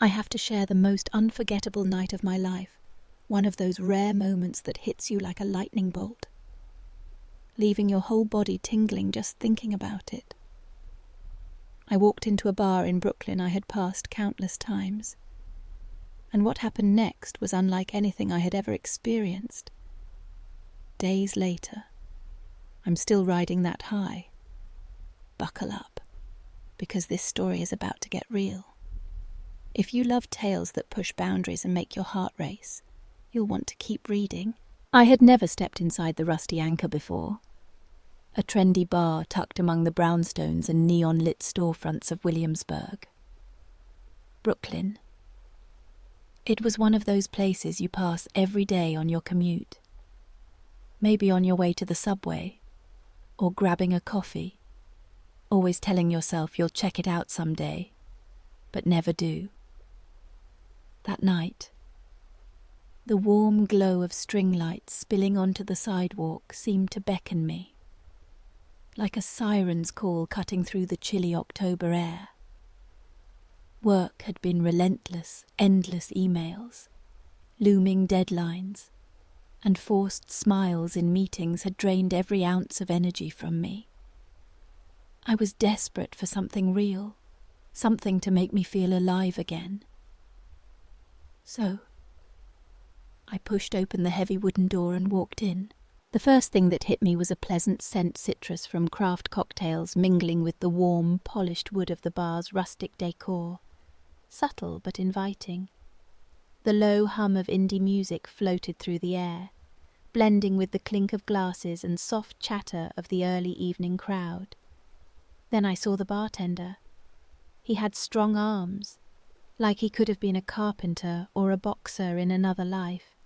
I have to share the most unforgettable night of my life, one of those rare moments that hits you like a lightning bolt, leaving your whole body tingling just thinking about it. I walked into a bar in Brooklyn I had passed countless times, and what happened next was unlike anything I had ever experienced. Days later, I'm still riding that high. Buckle up, because this story is about to get real. If you love tales that push boundaries and make your heart race, you'll want to keep reading. I had never stepped inside the Rusty Anchor before, a trendy bar tucked among the brownstones and neon-lit storefronts of Williamsburg. Brooklyn. It was one of those places you pass every day on your commute. Maybe on your way to the subway, or grabbing a coffee, always telling yourself you'll check it out someday, but never do. That night, the warm glow of string lights spilling onto the sidewalk seemed to beckon me, like a siren's call cutting through the chilly October air. Work had been relentless, endless emails, looming deadlines, and forced smiles in meetings had drained every ounce of energy from me. I was desperate for something real, something to make me feel alive again. So, I pushed open the heavy wooden door and walked in. The first thing that hit me was a pleasant scent citrus from craft cocktails mingling with the warm, polished wood of the bar's rustic decor. Subtle but inviting. The low hum of indie music floated through the air, blending with the clink of glasses and soft chatter of the early evening crowd. Then I saw the bartender. He had strong arms, like he could have been a carpenter or a boxer in another life.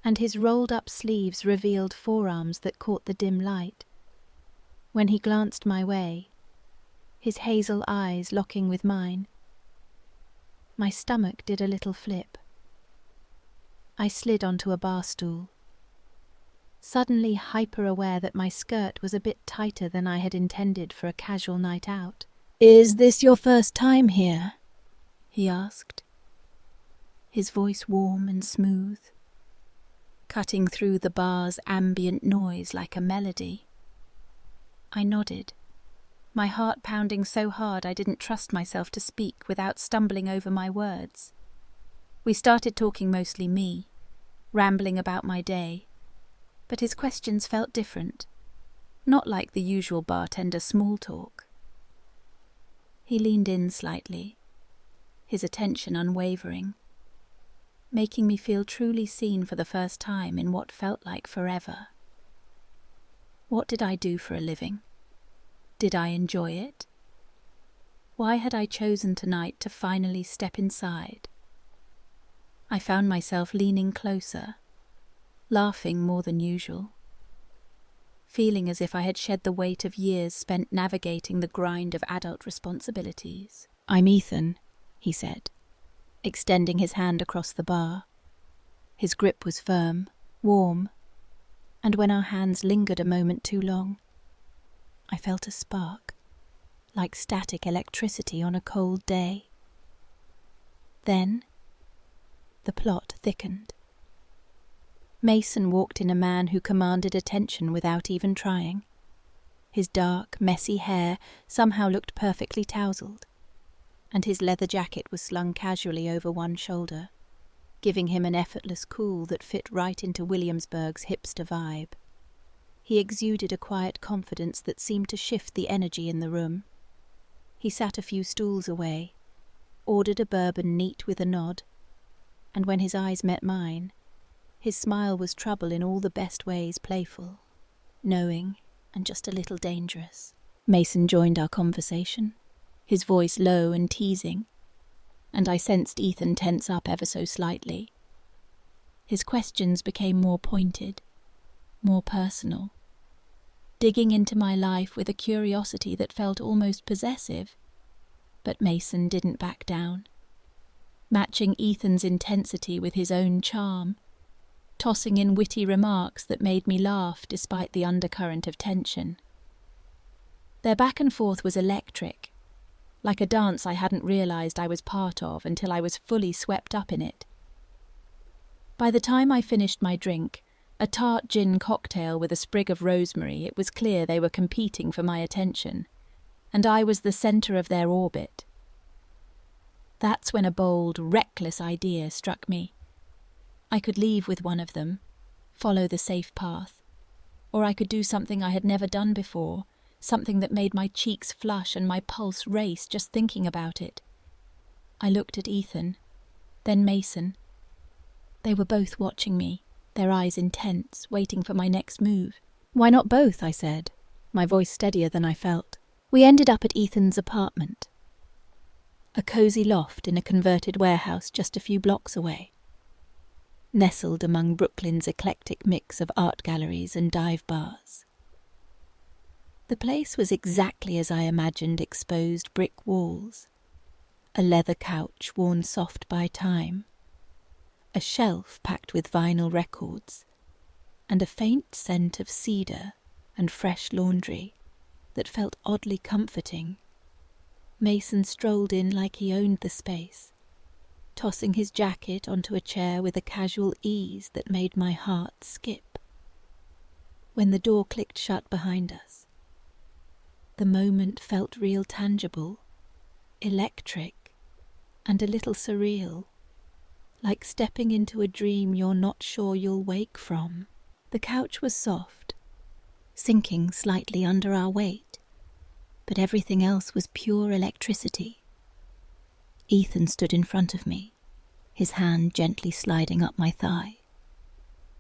And his rolled-up sleeves revealed forearms that caught the dim light. When he glanced my way, his hazel eyes locking with mine, my stomach did a little flip. I slid onto a bar stool, suddenly hyper-aware that my skirt was a bit tighter than I had intended for a casual night out. "Is this your first time here?" he asked, his voice warm and smooth, cutting through the bar's ambient noise like a melody. I nodded, my heart pounding so hard I didn't trust myself to speak without stumbling over my words. We started talking mostly me, rambling about my day, but his questions felt different, not like the usual bartender small talk. He leaned in slightly, his attention unwavering, making me feel truly seen for the first time in what felt like forever. What did I do for a living? Did I enjoy it? Why had I chosen tonight to finally step inside? I found myself leaning closer, laughing more than usual, feeling as if I had shed the weight of years spent navigating the grind of adult responsibilities. "I'm Ethan," he said, extending his hand across the bar. His grip was firm, warm, and when our hands lingered a moment too long, I felt a spark, like static electricity on a cold day. Then, the plot thickened. Mason walked in, a man who commanded attention without even trying. His dark, messy hair somehow looked perfectly tousled, and his leather jacket was slung casually over one shoulder, giving him an effortless cool that fit right into Williamsburg's hipster vibe. He exuded a quiet confidence that seemed to shift the energy in the room. He sat a few stools away, ordered a bourbon neat with a nod, and when his eyes met mine, his smile was trouble in all the best ways playful, knowing, and just a little dangerous. Mason joined our conversation, his voice low and teasing, and I sensed Ethan tense up ever so slightly. His questions became more pointed, more personal, digging into my life with a curiosity that felt almost possessive. But Mason didn't back down, matching Ethan's intensity with his own charm, tossing in witty remarks that made me laugh despite the undercurrent of tension. Their back and forth was electric, like a dance I hadn't realized I was part of until I was fully swept up in it. By the time I finished my drink, a tart gin cocktail with a sprig of rosemary, it was clear they were competing for my attention, and I was the centre of their orbit. That's when a bold, reckless idea struck me. I could leave with one of them, follow the safe path, or I could do something I had never done before, something that made my cheeks flush and my pulse race just thinking about it. I looked at Ethan, then Mason. They were both watching me, their eyes intense, waiting for my next move. "Why not both?" I said, my voice steadier than I felt. We ended up at Ethan's apartment, a cosy loft in a converted warehouse just a few blocks away, nestled among Brooklyn's eclectic mix of art galleries and dive bars. The place was exactly as I imagined: exposed brick walls, a leather couch worn soft by time, a shelf packed with vinyl records, and a faint scent of cedar and fresh laundry that felt oddly comforting. Mason strolled in like he owned the space, tossing his jacket onto a chair with a casual ease that made my heart skip. When the door clicked shut behind us, the moment felt real tangible, electric, and a little surreal, like stepping into a dream you're not sure you'll wake from. The couch was soft, sinking slightly under our weight, but everything else was pure electricity. Ethan stood in front of me, his hand gently sliding up my thigh,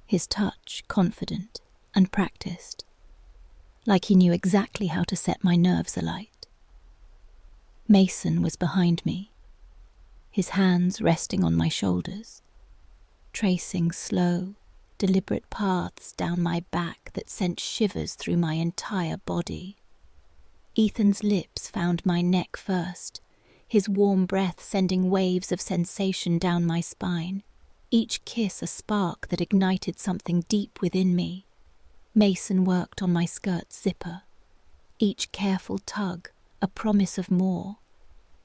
his touch confident and practiced, like he knew exactly how to set my nerves alight. Mason was behind me, his hands resting on my shoulders, tracing slow, deliberate paths down my back that sent shivers through my entire body. Ethan's lips found my neck first, his warm breath sending waves of sensation down my spine, each kiss a spark that ignited something deep within me. Mason worked on my skirt's zipper, each careful tug a promise of more,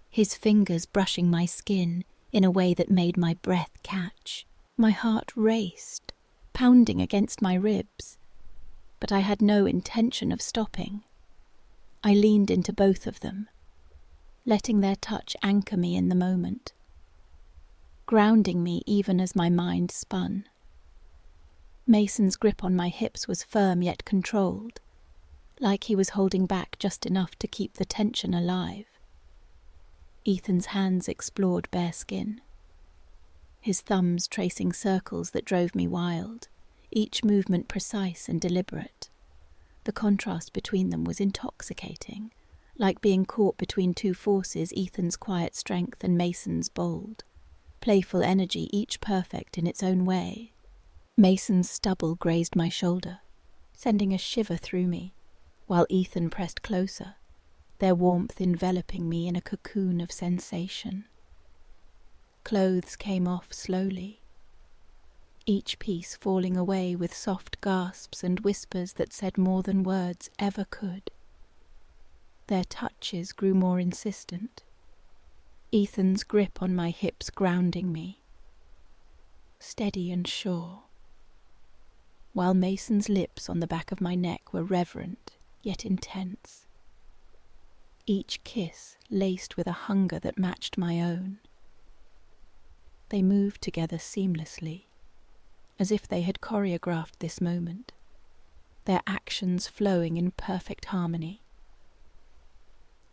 his fingers brushing my skin in a way that made my breath catch. My heart raced, pounding against my ribs, but I had no intention of stopping. I leaned into both of them, letting their touch anchor me in the moment, grounding me even as my mind spun. Mason's grip on my hips was firm yet controlled, like he was holding back just enough to keep the tension alive. Ethan's hands explored bare skin, his thumbs tracing circles that drove me wild, each movement precise and deliberate. The contrast between them was intoxicating, like being caught between two forces: Ethan's quiet strength and Mason's bold, playful energy, each perfect in its own way. Mason's stubble grazed my shoulder, sending a shiver through me, while Ethan pressed closer, their warmth enveloping me in a cocoon of sensation. Clothes came off slowly, each piece falling away with soft gasps and whispers that said more than words ever could. Their touches grew more insistent, Ethan's grip on my hips grounding me, steady and sure, while Mason's lips on the back of my neck were reverent yet intense, each kiss laced with a hunger that matched my own. They moved together seamlessly, as if they had choreographed this moment, their actions flowing in perfect harmony.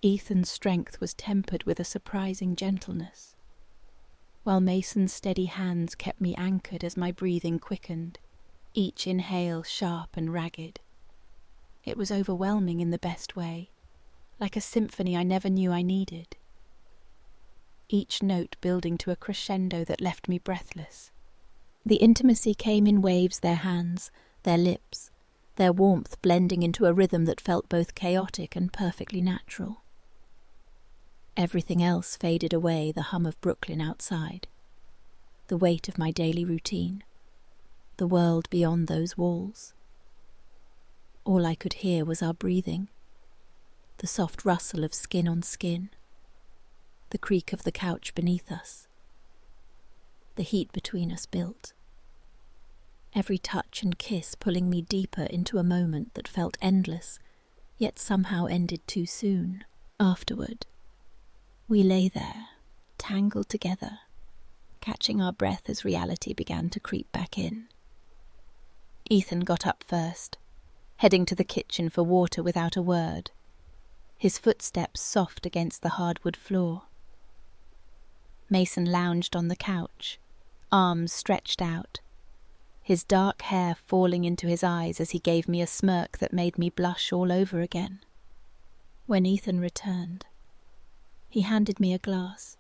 Ethan's strength was tempered with a surprising gentleness, while Mason's steady hands kept me anchored as my breathing quickened, each inhale sharp and ragged. It was overwhelming in the best way, like a symphony I never knew I needed, each note building to a crescendo that left me breathless. The intimacy came in waves: their hands, their lips, their warmth blending into a rhythm that felt both chaotic and perfectly natural. Everything else faded away: the hum of Brooklyn outside, the weight of my daily routine, the world beyond those walls. All I could hear was our breathing, the soft rustle of skin on skin, the creak of the couch beneath us. The heat between us built. Every touch and kiss pulling me deeper into a moment that felt endless, yet somehow ended too soon. Afterward, we lay there, tangled together, catching our breath as reality began to creep back in. Ethan got up first, heading to the kitchen for water without a word, his footsteps soft against the hardwood floor. Mason lounged on the couch, arms stretched out, his dark hair falling into his eyes as he gave me a smirk that made me blush all over again. When Ethan returned, he handed me a glass,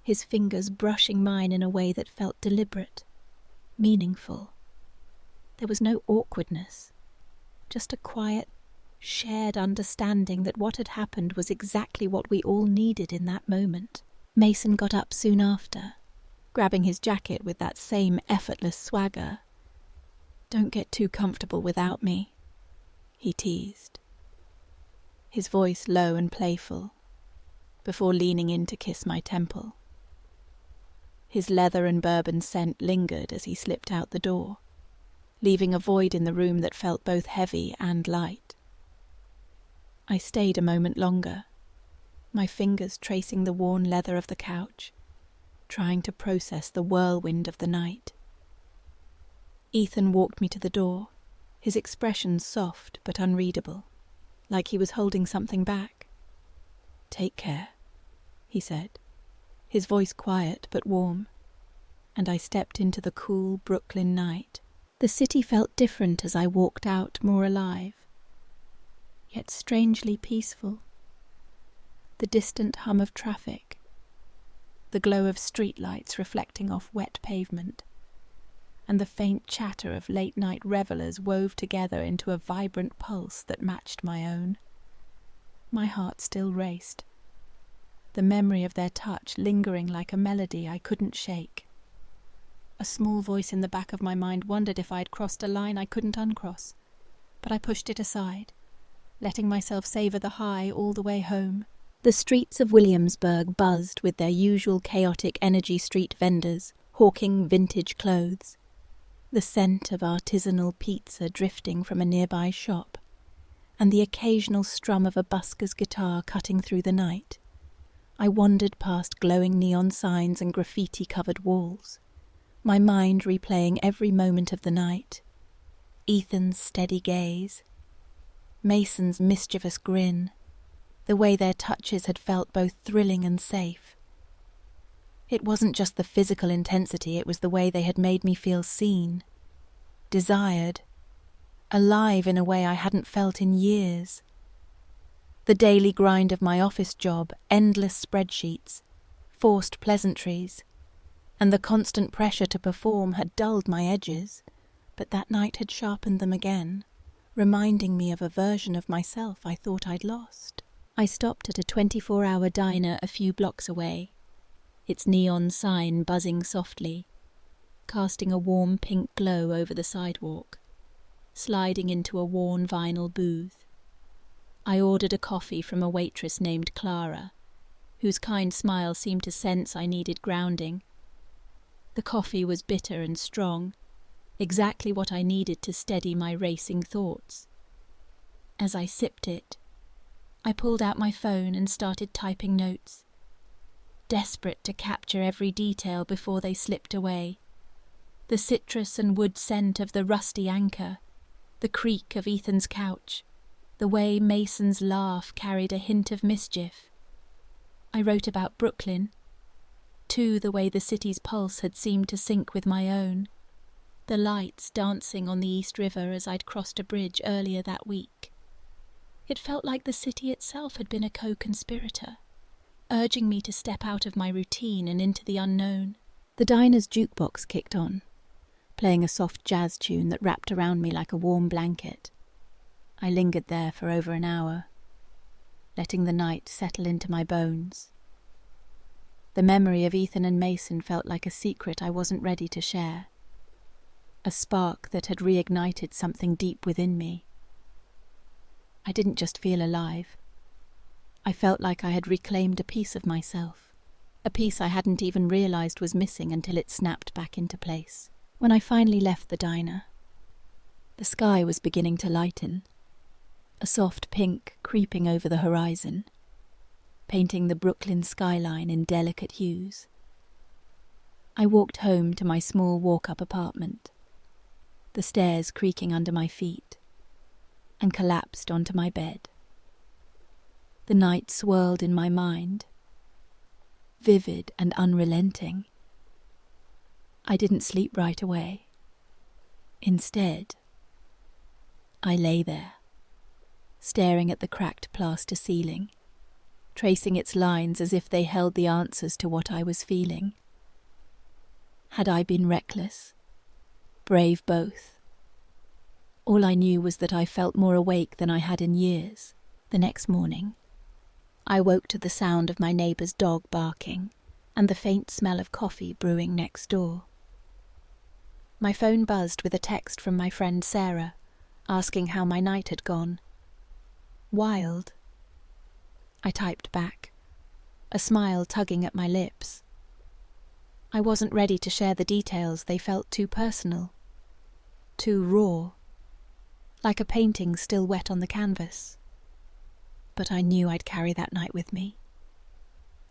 his fingers brushing mine in a way that felt deliberate, meaningful. There was no awkwardness, just a quiet, shared understanding that what had happened was exactly what we all needed in that moment. Mason got up soon after, grabbing his jacket with that same effortless swagger. "Don't get too comfortable without me," he teased, his voice low and playful, before leaning in to kiss my temple. His leather and bourbon scent lingered as he slipped out the door, leaving a void in the room that felt both heavy and light. I stayed a moment longer, my fingers tracing the worn leather of the couch, trying to process the whirlwind of the night. Ethan walked me to the door, his expression soft but unreadable, like he was holding something back. "Take care," he said, his voice quiet but warm, and I stepped into the cool Brooklyn night. The city felt different as I walked out, more alive, yet strangely peaceful. The distant hum of traffic, the glow of streetlights reflecting off wet pavement, and the faint chatter of late-night revelers wove together into a vibrant pulse that matched my own. My heart still raced, the memory of their touch lingering like a melody I couldn't shake. A small voice in the back of my mind wondered if I'd crossed a line I couldn't uncross, but I pushed it aside, letting myself savor the high all the way home. The streets of Williamsburg buzzed with their usual chaotic energy street vendors, hawking vintage clothes, the scent of artisanal pizza drifting from a nearby shop, and the occasional strum of a busker's guitar cutting through the night. I wandered past glowing neon signs and graffiti-covered walls, my mind replaying every moment of the night. Ethan's steady gaze, Mason's mischievous grin, the way their touches had felt both thrilling and safe. It wasn't just the physical intensity, it was the way they had made me feel seen, desired, alive in a way I hadn't felt in years. The daily grind of my office job, endless spreadsheets, forced pleasantries, and the constant pressure to perform had dulled my edges, but that night had sharpened them again, reminding me of a version of myself I thought I'd lost. I stopped at a 24-hour diner a few blocks away, its neon sign buzzing softly, casting a warm pink glow over the sidewalk, sliding into a worn vinyl booth. I ordered a coffee from a waitress named Clara, whose kind smile seemed to sense I needed grounding. The coffee was bitter and strong, exactly what I needed to steady my racing thoughts. As I sipped it, I pulled out my phone and started typing notes, desperate to capture every detail before they slipped away. The citrus and wood scent of the rusty anchor, the creak of Ethan's couch, the way Mason's laugh carried a hint of mischief. I wrote about Brooklyn, too, the way the city's pulse had seemed to sync with my own, the lights dancing on the East River as I'd crossed a bridge earlier that week. It felt like the city itself had been a co-conspirator, urging me to step out of my routine and into the unknown. The diner's jukebox kicked on, playing a soft jazz tune that wrapped around me like a warm blanket. I lingered there for over an hour, letting the night settle into my bones. The memory of Ethan and Mason felt like a secret I wasn't ready to share, a spark that had reignited something deep within me. I didn't just feel alive. I felt like I had reclaimed a piece of myself, a piece I hadn't even realised was missing until it snapped back into place. When I finally left the diner, the sky was beginning to lighten, a soft pink creeping over the horizon, painting the Brooklyn skyline in delicate hues. I walked home to my small walk-up apartment, the stairs creaking under my feet, and collapsed onto my bed. The night swirled in my mind, vivid and unrelenting. I didn't sleep right away. Instead, I lay there, staring at the cracked plaster ceiling, tracing its lines as if they held the answers to what I was feeling. Had I been reckless? Brave both? All I knew was that I felt more awake than I had in years. The next morning, I woke to the sound of my neighbour's dog barking and the faint smell of coffee brewing next door. My phone buzzed with a text from my friend Sarah, asking how my night had gone. Wild. I typed back, a smile tugging at my lips. I wasn't ready to share the details, they felt too personal, too raw, like a painting still wet on the canvas. But I knew I'd carry that night with me.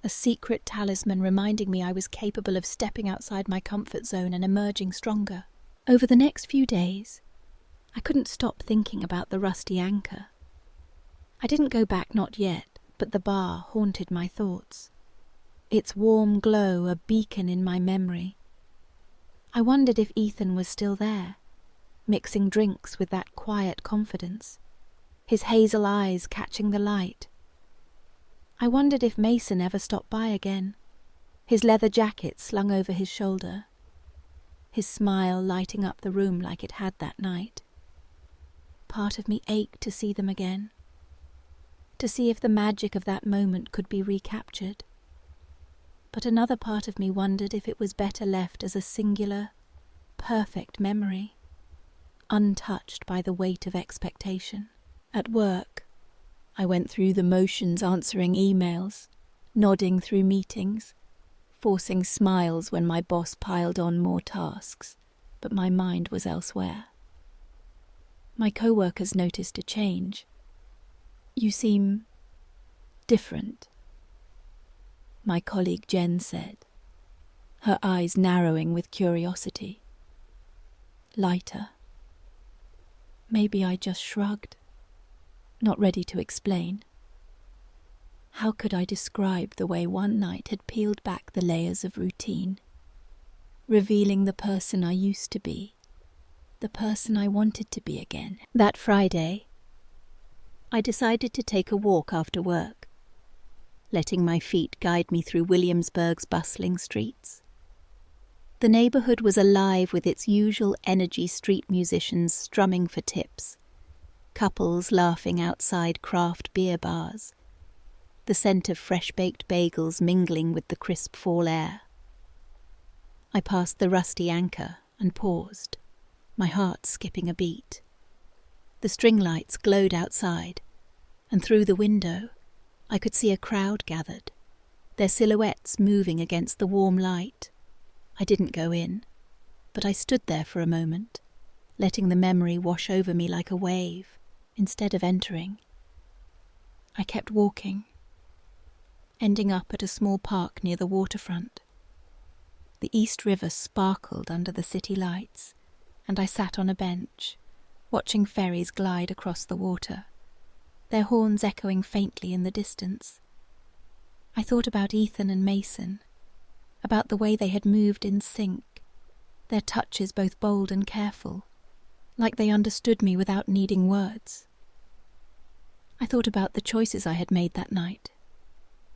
A secret talisman reminding me I was capable of stepping outside my comfort zone and emerging stronger. Over the next few days, I couldn't stop thinking about the rusty anchor. I didn't go back, not yet, but the bar haunted my thoughts. Its warm glow a beacon in my memory. I wondered if Ethan was still there, mixing drinks with that quiet confidence, his hazel eyes catching the light. I wondered if Mason ever stopped by again, his leather jacket slung over his shoulder, his smile lighting up the room like it had that night. Part of me ached to see them again, to see if the magic of that moment could be recaptured. But another part of me wondered if it was better left as a singular, perfect memory, untouched by the weight of expectation. At work, I went through the motions answering emails, nodding through meetings, forcing smiles when my boss piled on more tasks, but my mind was elsewhere. My co-workers noticed a change. "You seem different," my colleague Jen said, her eyes narrowing with curiosity. Lighter. Maybe I just shrugged, not ready to explain. How could I describe the way one night had peeled back the layers of routine, revealing the person I used to be, the person I wanted to be again? That Friday, I decided to take a walk after work, letting my feet guide me through Williamsburg's bustling streets. The neighbourhood was alive with its usual energy street musicians strumming for tips, couples laughing outside craft beer bars, the scent of fresh-baked bagels mingling with the crisp fall air. I passed the rusty anchor and paused, my heart skipping a beat. The string lights glowed outside, and through the window I could see a crowd gathered, their silhouettes moving against the warm light. I didn't go in, but I stood there for a moment, letting the memory wash over me like a wave, instead of entering. I kept walking, ending up at a small park near the waterfront. The East River sparkled under the city lights, and I sat on a bench, watching ferries glide across the water, their horns echoing faintly in the distance. I thought about Ethan and Mason, about the way they had moved in sync, their touches both bold and careful, like they understood me without needing words. I thought about the choices I had made that night,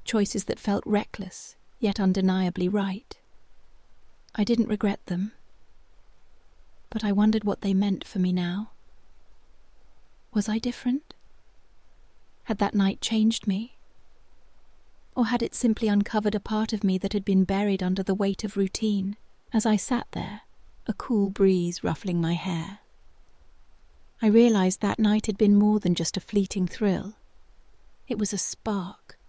choices that felt reckless, yet undeniably right. I didn't regret them, but I wondered what they meant for me now. Was I different? Had that night changed me? Or had it simply uncovered a part of me that had been buried under the weight of routine? As I sat there, a cool breeze ruffling my hair, I realized that night had been more than just a fleeting thrill. It was a spark,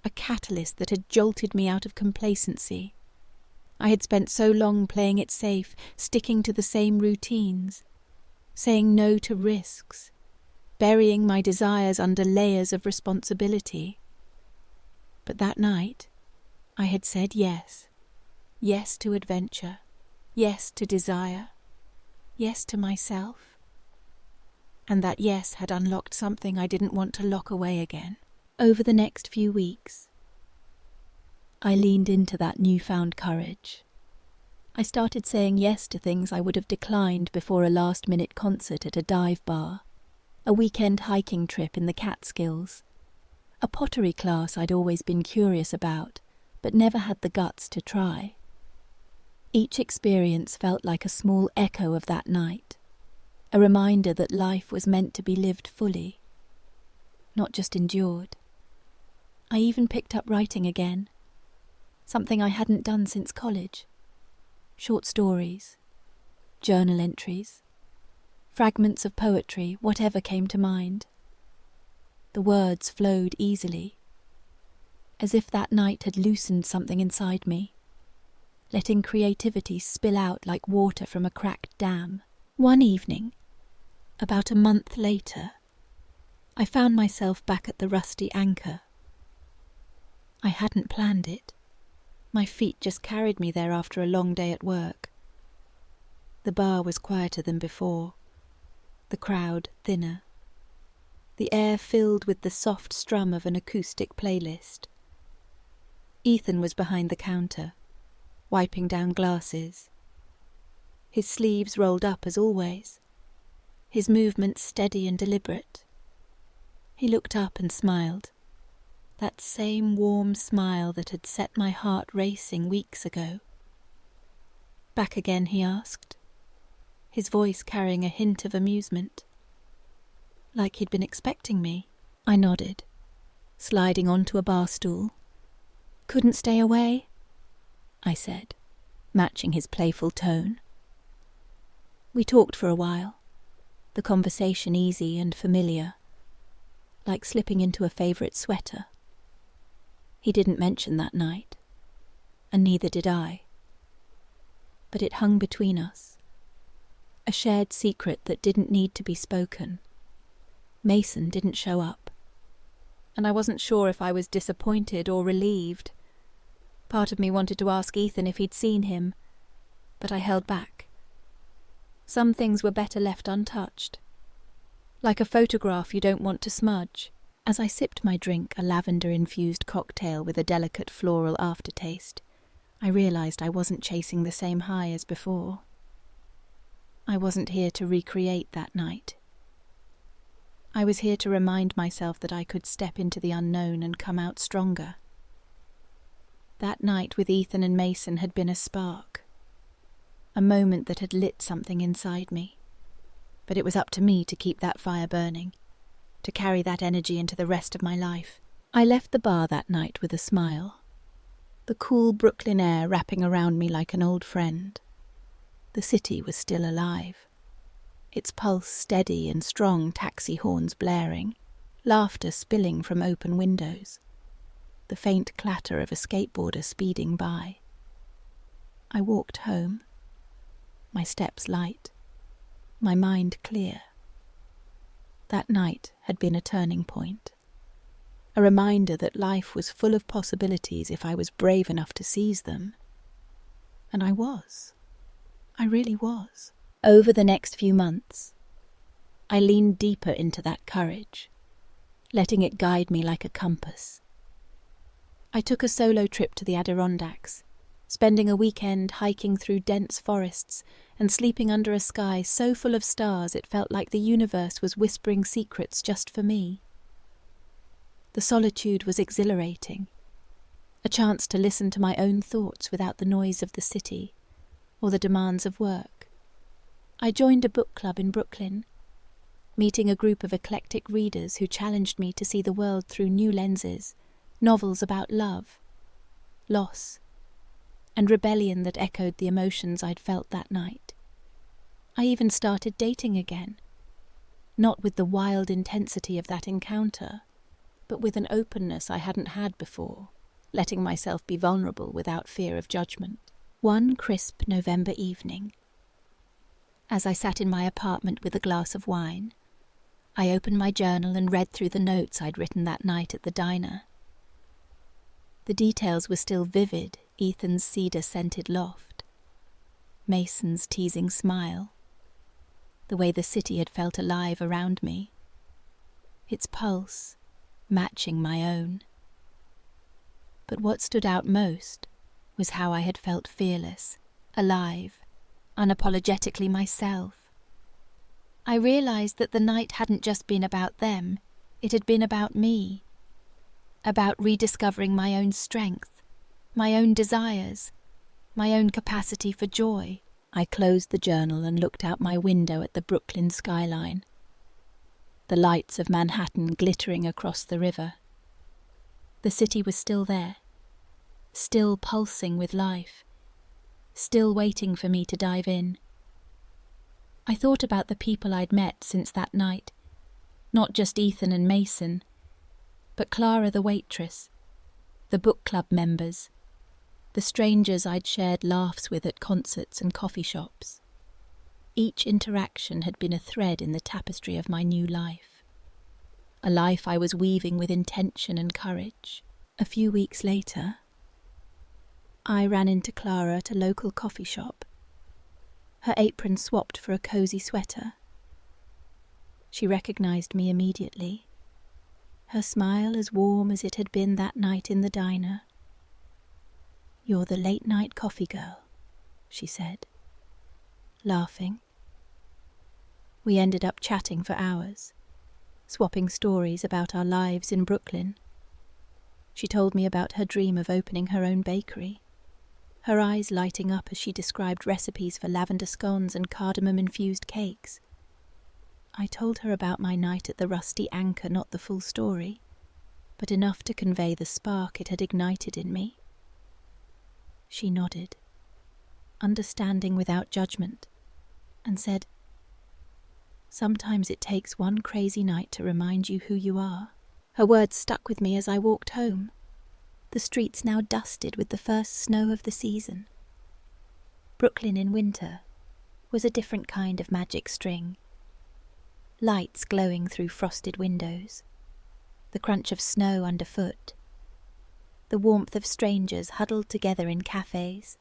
a catalyst that had jolted me out of complacency. I had spent so long playing it safe, sticking to the same routines, saying no to risks, burying my desires under layers of responsibility. But that night, I had said yes. Yes to adventure. Yes to desire. Yes to myself. And that yes had unlocked something I didn't want to lock away again. Over the next few weeks, I leaned into that newfound courage. I started saying yes to things I would have declined before a last-minute concert at a dive bar, a weekend hiking trip in the Catskills, a pottery class I'd always been curious about, but never had the guts to try. Each experience felt like a small echo of that night, a reminder that life was meant to be lived fully, not just endured. I even picked up writing again, something I hadn't done since college. Short stories, journal entries, fragments of poetry, whatever came to mind. The words flowed easily, as if that night had loosened something inside me, letting creativity spill out like water from a cracked dam. One evening, about a month later, I found myself back at the Rusty Anchor. I hadn't planned it. My feet just carried me there after a long day at work. The bar was quieter than before, the crowd thinner, the air filled with the soft strum of an acoustic playlist. Ethan was behind the counter, wiping down glasses, his sleeves rolled up as always, his movements steady and deliberate. He looked up and smiled. That same warm smile that had set my heart racing weeks ago. Back again, he asked, his voice carrying a hint of amusement. Like he'd been expecting me. I nodded, sliding onto a bar stool. Couldn't stay away? I said, matching his playful tone. We talked for a while, the conversation easy and familiar, like slipping into a favourite sweater. He didn't mention that night, and neither did I. But it hung between us, a shared secret that didn't need to be spoken. Mason didn't show up, and I wasn't sure if I was disappointed or relieved. Part of me wanted to ask Ethan if he'd seen him, but I held back. Some things were better left untouched, like a photograph you don't want to smudge. As I sipped my drink, a lavender-infused cocktail with a delicate floral aftertaste, I realised I wasn't chasing the same high as before. I wasn't here to recreate that night. I was here to remind myself that I could step into the unknown and come out stronger. That night with Ethan and Mason had been a spark, a moment that had lit something inside me. But it was up to me to keep that fire burning, to carry that energy into the rest of my life. I left the bar that night with a smile, the cool Brooklyn air wrapping around me like an old friend. The city was still alive, its pulse steady and strong, taxi horns blaring, laughter spilling from open windows, the faint clatter of a skateboarder speeding by. I walked home, my steps light, my mind clear. That night had been a turning point, a reminder that life was full of possibilities if I was brave enough to seize them. And I was. I really was. Over the next few months, I leaned deeper into that courage, letting it guide me like a compass. I took a solo trip to the Adirondacks, spending a weekend hiking through dense forests and sleeping under a sky so full of stars it felt like the universe was whispering secrets just for me. The solitude was exhilarating, a chance to listen to my own thoughts without the noise of the city or the demands of work. I joined a book club in Brooklyn, meeting a group of eclectic readers who challenged me to see the world through new lenses, novels about love, loss, and rebellion that echoed the emotions I'd felt that night. I even started dating again, not with the wild intensity of that encounter, but with an openness I hadn't had before, letting myself be vulnerable without fear of judgment. One crisp November evening, as I sat in my apartment with a glass of wine, I opened my journal and read through the notes I'd written that night at the diner. The details were still vivid: Ethan's cedar-scented loft, Mason's teasing smile, the way the city had felt alive around me, its pulse matching my own. But what stood out most was how I had felt fearless, alive, unapologetically myself. I realized that the night hadn't just been about them, it had been about me, about rediscovering my own strength, my own desires, my own capacity for joy. I closed the journal and looked out my window at the Brooklyn skyline, the lights of Manhattan glittering across the river. The city was still there, still pulsing with life, still waiting for me to dive in. I thought about the people I'd met since that night, not just Ethan and Mason, but Clara the waitress, the book club members, the strangers I'd shared laughs with at concerts and coffee shops. Each interaction had been a thread in the tapestry of my new life, a life I was weaving with intention and courage. A few weeks later, I ran into Clara at a local coffee shop, her apron swapped for a cozy sweater. She recognized me immediately, her smile as warm as it had been that night in the diner. "You're the late-night coffee girl," she said, laughing. We ended up chatting for hours, swapping stories about our lives in Brooklyn. She told me about her dream of opening her own bakery, her eyes lighting up as she described recipes for lavender scones and cardamom-infused cakes. I told her about my night at the Rusty Anchor, not the full story, but enough to convey the spark it had ignited in me. She nodded, understanding without judgment, and said, "Sometimes it takes one crazy night to remind you who you are." Her words stuck with me as I walked home, the streets now dusted with the first snow of the season. Brooklyn in winter was a different kind of magic string. Lights glowing through frosted windows, the crunch of snow underfoot, the warmth of strangers huddled together in cafes.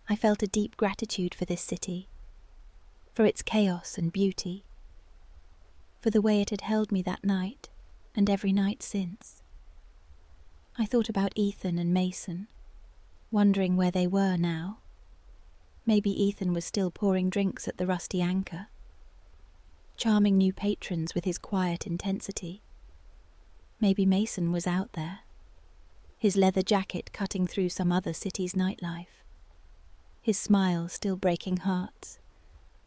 I felt a deep gratitude for this city, for its chaos and beauty, for the way it had held me that night and every night since. I thought about Ethan and Mason, wondering where they were now. Maybe Ethan was still pouring drinks at the Rusty Anchor, charming new patrons with his quiet intensity. Maybe Mason was out there, his leather jacket cutting through some other city's nightlife, his smile still breaking hearts.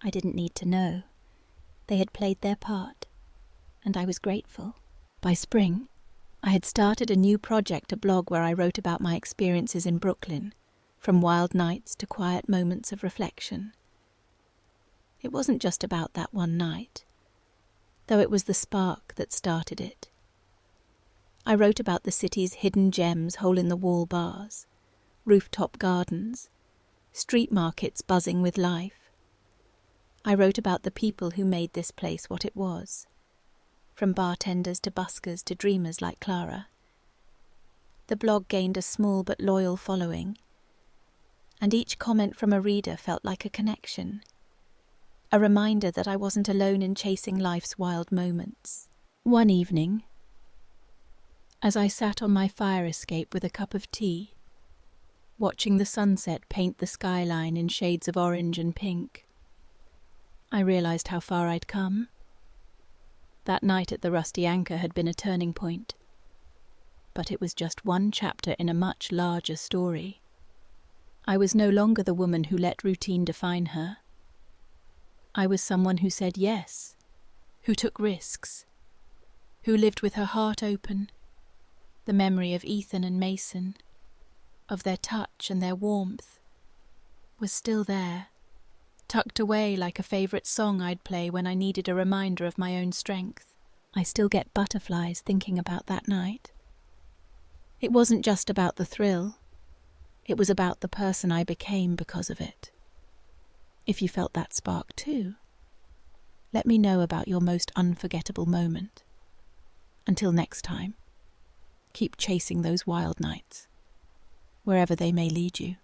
I didn't need to know. They had played their part, and I was grateful. By spring, I had started a new project, a blog where I wrote about my experiences in Brooklyn, from wild nights to quiet moments of reflection. It wasn't just about that one night, though it was the spark that started it. I wrote about the city's hidden gems, hole-in-the-wall bars, rooftop gardens, street markets buzzing with life. I wrote about the people who made this place what it was, from bartenders to buskers to dreamers like Clara. The blog gained a small but loyal following, and each comment from a reader felt like a connection, a reminder that I wasn't alone in chasing life's wild moments. One evening, as I sat on my fire escape with a cup of tea, watching the sunset paint the skyline in shades of orange and pink, I realized how far I'd come. That night at the Rusty Anchor had been a turning point, but it was just one chapter in a much larger story. I was no longer the woman who let routine define her. I was someone who said yes, who took risks, who lived with her heart open. The memory of Ethan and Mason, of their touch and their warmth, was still there, tucked away like a favourite song I'd play when I needed a reminder of my own strength. I still get butterflies thinking about that night. It wasn't just about the thrill. It was about the person I became because of it. If you felt that spark too, let me know about your most unforgettable moment. Until next time, keep chasing those wild nights, wherever they may lead you.